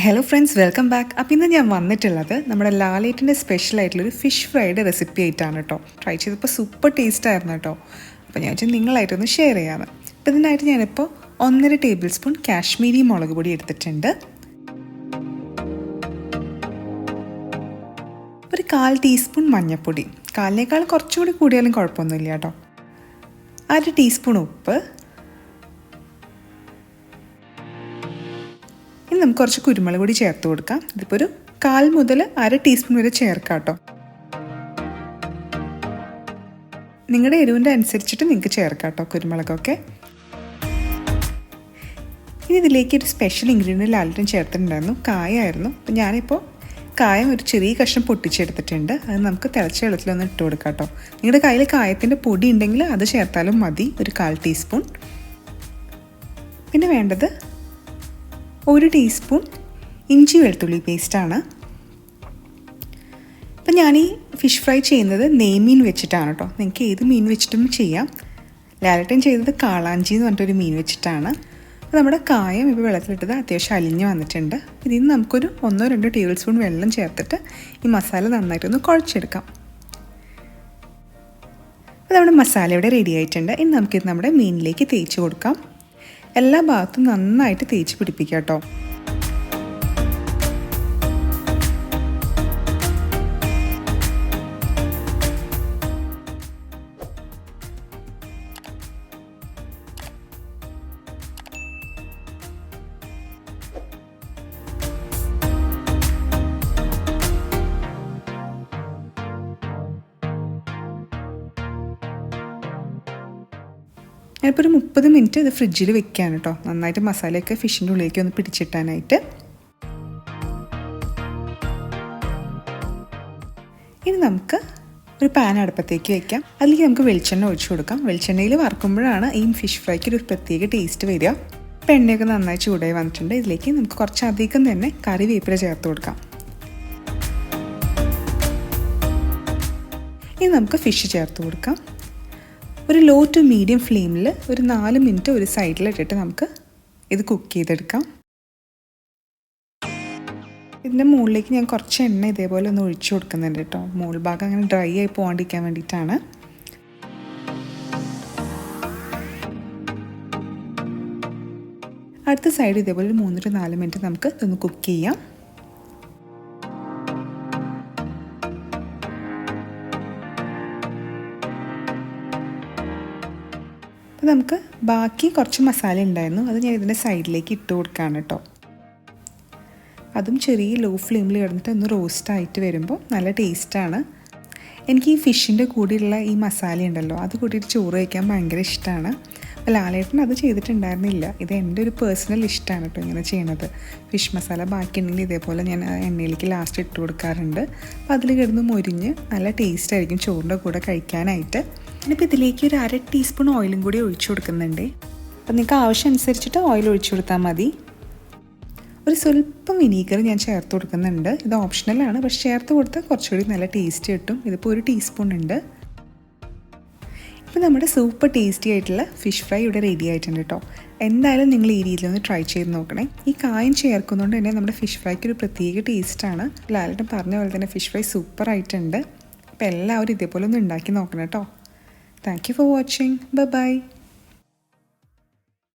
Hello friends, welcome back. അപ്പോൾ ഇന്ന് ഞാൻ വന്നിട്ടുള്ളത് നമ്മുടെ ലാലേറ്റിൻ്റെ സ്പെഷ്യലായിട്ടുള്ളൊരു ഫിഷ് ഫ്രൈഡ് റെസിപ്പി ആയിട്ടാണ് കേട്ടോ. ട്രൈ ചെയ്തപ്പോൾ സൂപ്പർ ടേസ്റ്റ് ആയിരുന്നു കേട്ടോ. അപ്പോൾ ഞാൻ വെച്ചാൽ നിങ്ങളായിട്ടൊന്ന് ഷെയർ ചെയ്യാമെന്ന്. അപ്പോൾ ഇതിനായിട്ട് ഞാനിപ്പോൾ 1.5 ടേബിൾ സ്പൂൺ കാശ്മീരി മുളക് പൊടി എടുത്തിട്ടുണ്ട്. ഒരു 1/4 ടീസ്പൂൺ മഞ്ഞൾപ്പൊടി, കാലിനേക്കാൾ കുറച്ചുകൂടി കൂടിയാലും കുഴപ്പമൊന്നുമില്ല കേട്ടോ. 1/2 ടീസ്പൂൺ ഉപ്പ്. ഇനി നമുക്ക് കുറച്ച് കുരുമുളക് പൊടി ചേർത്ത് കൊടുക്കാം. ഇതിപ്പോൾ ഒരു 1/4 മുതൽ 1/2 ടീസ്പൂൺ വരെ ചേർക്കാം കേട്ടോ. നിങ്ങളുടെ എരിവിൻ്റെ അനുസരിച്ചിട്ട് നിങ്ങൾക്ക് ചേർക്കാം കേട്ടോ കുരുമുളകൊക്കെ. ഇനി ഇതിലേക്ക് ഒരു സ്പെഷ്യൽ ഇൻഗ്രീഡിയൻറ്റ് ലാലറ്റൻ ചേർത്തിട്ടുണ്ടായിരുന്നു, കായമായിരുന്നു. അപ്പോൾ ഞാനിപ്പോൾ കായം ഒരു ചെറിയ കഷ്ണം പൊട്ടിച്ചെടുത്തിട്ടുണ്ട്. അത് നമുക്ക് തിളച്ച വെള്ളത്തിലൊന്ന് ഇട്ട് കൊടുക്കാം കേട്ടോ. നിങ്ങളുടെ കയ്യിൽ കായത്തിൻ്റെ പൊടി ഉണ്ടെങ്കിൽ അത് ചേർത്താലും മതി, ഒരു 1/4 ടീസ്പൂൺ. പിന്നെ വേണ്ടത് 1 ടീസ്പൂൺ ഇഞ്ചി വെളുത്തുള്ളി പേസ്റ്റാണ്. അപ്പം ഞാൻ ഈ ഫിഷ് ഫ്രൈ ചെയ്യുന്നത് നെയ്മീൻ വെച്ചിട്ടാണ് കേട്ടോ. നിങ്ങൾക്ക് ഏത് മീൻ വെച്ചിട്ടും ചെയ്യാം. ലാലറ്റൻ ചെയ്തത് കാളാഞ്ചി എന്ന് പറഞ്ഞിട്ടൊരു മീൻ വെച്ചിട്ടാണ്. അപ്പോൾ നമ്മുടെ കായം ഇപ്പോൾ വെള്ളത്തിലിട്ടത് അത്യാവശ്യം അലിഞ്ഞ് വന്നിട്ടുണ്ട്. ഇതിൽ നിന്ന് നമുക്കൊരു 1-2 ടേബിൾ സ്പൂൺ വെള്ളം ചേർത്തിട്ട് ഈ മസാല നന്നായിട്ടൊന്ന് കുഴച്ചെടുക്കാം. അപ്പോൾ നമ്മുടെ മസാല ഇവിടെ റെഡി ആയിട്ടുണ്ട്. ഇനി നമുക്കിത് നമ്മുടെ മീനിലേക്ക് തേച്ച് കൊടുക്കാം. എല്ലാ ഭാഗത്തും നന്നായിട്ട് തേച്ച് പിടിപ്പിക്കുക കേട്ടോ. ഞാനിപ്പോൾ ഒരു 30 മിനിറ്റ് ഇത് ഫ്രിഡ്ജിൽ വെക്കുകയാണ് കേട്ടോ, നന്നായിട്ട് മസാലയൊക്കെ ഫിഷിൻ്റെ ഉള്ളിലേക്ക് ഒന്ന് പിടിച്ചിട്ടാനായിട്ട്. ഇനി നമുക്ക് ഒരു പാൻ അടുപ്പത്തേക്ക് വയ്ക്കാം. അതിലേക്ക് നമുക്ക് വെളിച്ചെണ്ണ ഒഴിച്ചു കൊടുക്കാം. വെളിച്ചെണ്ണയിൽ വറുക്കുമ്പോഴാണ് ഈ ഫിഷ് ഫ്രൈക്ക് ഒരു പ്രത്യേക ടേസ്റ്റ് വരിക. അപ്പോൾ എണ്ണയൊക്കെ നന്നായി ചൂടായി വന്നിട്ടുണ്ട്. ഇതിലേക്ക് നമുക്ക് കുറച്ചധികം തന്നെ കറിവേപ്പില ചേർത്ത് കൊടുക്കാം. ഇനി നമുക്ക് ഫിഷ് ചേർത്ത് കൊടുക്കാം. ഒരു ലോ ടു മീഡിയം ഫ്ലെയിമിൽ ഒരു 4 മിനിറ്റ് ഒരു സൈഡിലിട്ടിട്ട് നമുക്ക് ഇത് കുക്ക് ചെയ്തെടുക്കാം. ഇതിൻ്റെ മുകളിലേക്ക് ഞാൻ കുറച്ച് എണ്ണ ഇതേപോലെ ഒന്ന് ഒഴിച്ചു കൊടുക്കുന്നുണ്ട് കേട്ടോ. മുകൾ ഭാഗം അങ്ങനെ ഡ്രൈ ആയി പോകാണ്ടിരിക്കാൻ വേണ്ടിയിട്ടാണ്. അടുത്ത സൈഡ് ഇതേപോലെ ഒരു 3-4 മിനിറ്റ് നമുക്ക് ഇതൊന്ന് കുക്ക് ചെയ്യാം. അപ്പോൾ നമുക്ക് ബാക്കി കുറച്ച് മസാല ഉണ്ടായിരുന്നു, അത് ഞാൻ ഇതിൻ്റെ സൈഡിലേക്ക് ഇട്ട് കൊടുക്കുകയാണ് കേട്ടോ. അതും ചെറിയ ലോ ഫ്ലെയിമിൽ കിടന്നിട്ട് ഒന്ന് റോസ്റ്റായിട്ട് വരുമ്പോൾ നല്ല ടേസ്റ്റാണ്. എനിക്ക് ഈ ഫിഷിൻ്റെ കൂടെയുള്ള ഈ മസാല ഉണ്ടല്ലോ, അത് കൂട്ടിയിട്ട് ചോറ് കഴിക്കാൻ ഭയങ്കര ഇഷ്ടമാണ്. അപ്പോൾ ലാലേട്ടൻ അത് ചെയ്തിട്ടുണ്ടായിരുന്നില്ല. ഇത് എൻ്റെ ഒരു പേഴ്സണൽ ഇഷ്ടമാണ് കേട്ടോ ഇങ്ങനെ ചെയ്യണത്. ഫിഷ് മസാല ബാക്കി ഉണ്ടെങ്കിൽ ഇതേപോലെ ഞാൻ എണ്ണയിലേക്ക് ലാസ്റ്റ് ഇട്ട് കൊടുക്കാറുണ്ട്. അപ്പോൾ അതിൽ കിടന്ന് മൊരിഞ്ഞ് നല്ല ടേസ്റ്റ് ആയിരിക്കും ചോറിൻ്റെ കൂടെ കഴിക്കാനായിട്ട്. ഞാനിപ്പോൾ ഇതിലേക്ക് ഒരു 1/2 ടീസ്പൂൺ ഓയിലും കൂടി ഒഴിച്ചു കൊടുക്കുന്നുണ്ട്. അപ്പോൾ നിങ്ങൾക്ക് ആവശ്യം അനുസരിച്ചിട്ട് ഓയിൽ ഒഴിച്ചു കൊടുത്താൽ മതി. ഒരു സ്വല്പം വിനീഗർ ഞാൻ ചേർത്ത് കൊടുക്കുന്നുണ്ട്. ഇത് ഓപ്ഷണലാണ്, പക്ഷെ ചേർത്ത് കൊടുത്താൽ കുറച്ചുകൂടി നല്ല ടേസ്റ്റ് കിട്ടും. ഇതിപ്പോൾ 1 ടീസ്പൂൺ ഉണ്ട്. ഇപ്പോൾ നമ്മുടെ സൂപ്പർ ടേസ്റ്റി ആയിട്ടുള്ള ഫിഷ് ഫ്രൈ ഇവിടെ റെഡി ആയിട്ടുണ്ട് കേട്ടോ. എന്തായാലും നിങ്ങൾ ഈ രീതിയിലൊന്ന് ട്രൈ ചെയ്ത് നോക്കണേ. ഈ കായം ചേർക്കുന്നതുകൊണ്ട് തന്നെ നമ്മുടെ ഫിഷ് ഫ്രൈക്ക് ഒരു പ്രത്യേക ടേസ്റ്റാണ്. ലാലേട്ടൻ പറഞ്ഞ പോലെ തന്നെ ഫിഷ് ഫ്രൈ സൂപ്പർ ആയിട്ടുണ്ട്. അപ്പോൾ എല്ലാവരും ഇതേപോലെ ഒന്ന് ഉണ്ടാക്കി നോക്കണം കേട്ടോ. Thank you for watching. Bye bye.